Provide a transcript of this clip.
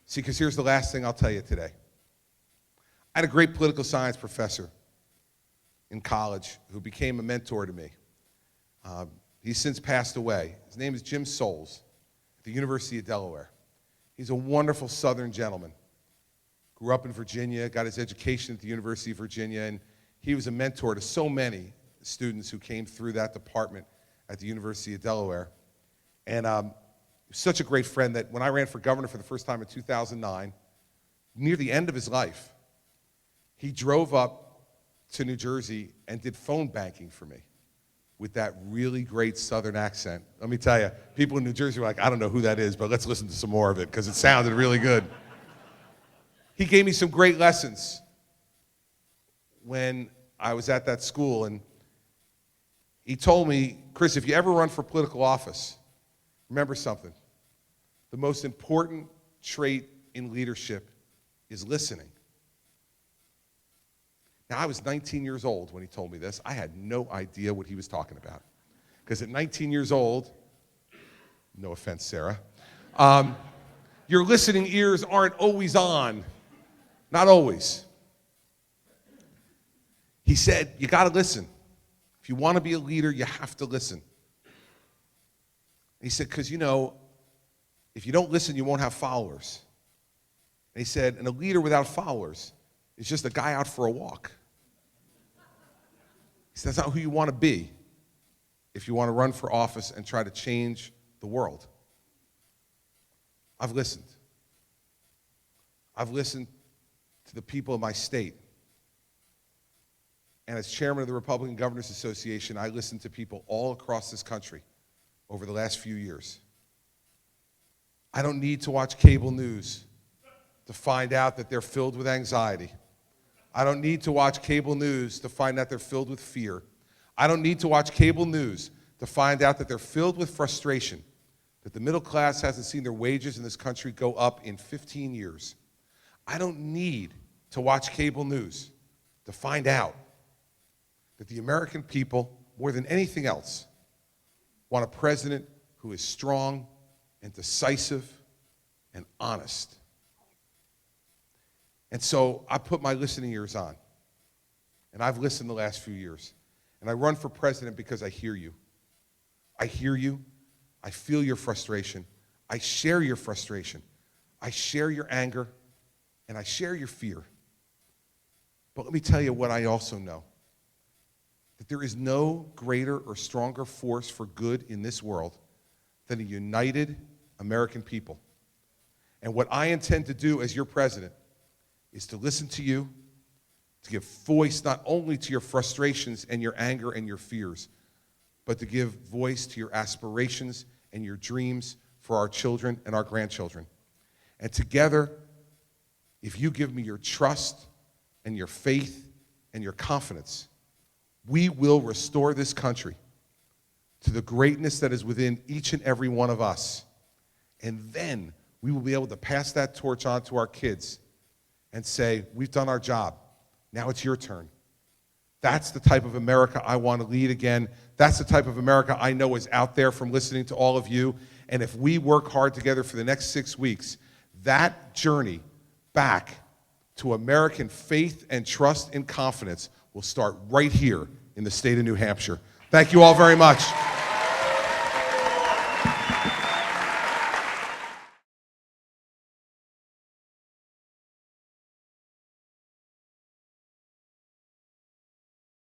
See, because here's the last thing I'll tell you today. I had a great political science professor in college who became a mentor to me. He's since passed away. His name is Jim Soules at the University of Delaware. He's a wonderful Southern gentleman. Grew up in Virginia, got his education at the University of Virginia, and he was a mentor to so many students who came through that department at the University of Delaware. And such a great friend that when I ran for governor for the first time in 2009, near the end of his life, he drove up to New Jersey and did phone banking for me with that really great Southern accent. Let me tell you, people in New Jersey were like, I don't know who that is, but let's listen to some more of it because it sounded really good. He gave me some great lessons when I was at that school, and he told me, Chris, if you ever run for political office, remember something. The most important trait in leadership is listening. Now, I was 19 years old when he told me this. I had no idea what he was talking about. Because at 19 years old, no offense, Sarah, your listening ears aren't always on. Not always. He said, you got to listen. If you want to be a leader, you have to listen. He said, because, if you don't listen, you won't have followers. And he said, and a leader without followers is just a guy out for a walk. He said, that's not who you want to be if you want to run for office and try to change the world. I've listened. I've listened to the people of my state. And as chairman of the Republican Governors Association, I listened to people all across this country over the last few years. I don't need to watch cable news to find out that they're filled with anxiety. I don't need to watch cable news to find out they're filled with fear. I don't need to watch cable news to find out that they're filled with frustration, that the middle class hasn't seen their wages in this country go up in 15 years. I don't need to watch cable news to find out that the American people, more than anything else, want a president who is strong and decisive and honest. And so I put my listening ears on, and I've listened the last few years. And I run for president because I hear you. I hear you. I feel your frustration. I share your frustration. I share your anger, and I share your fear. But let me tell you what I also know. That there is no greater or stronger force for good in this world than a united American people. And what I intend to do as your president is to listen to you, to give voice not only to your frustrations and your anger and your fears, but to give voice to your aspirations and your dreams for our children and our grandchildren. And together, if you give me your trust and your faith and your confidence, we will restore this country to the greatness that is within each and every one of us. And then we will be able to pass that torch on to our kids and say, we've done our job. Now it's your turn. That's the type of America I want to lead again. That's the type of America I know is out there from listening to all of you. And if we work hard together for the next 6 weeks, that journey back to American faith and trust and confidence will start right here in the state of New Hampshire. Thank you all very much.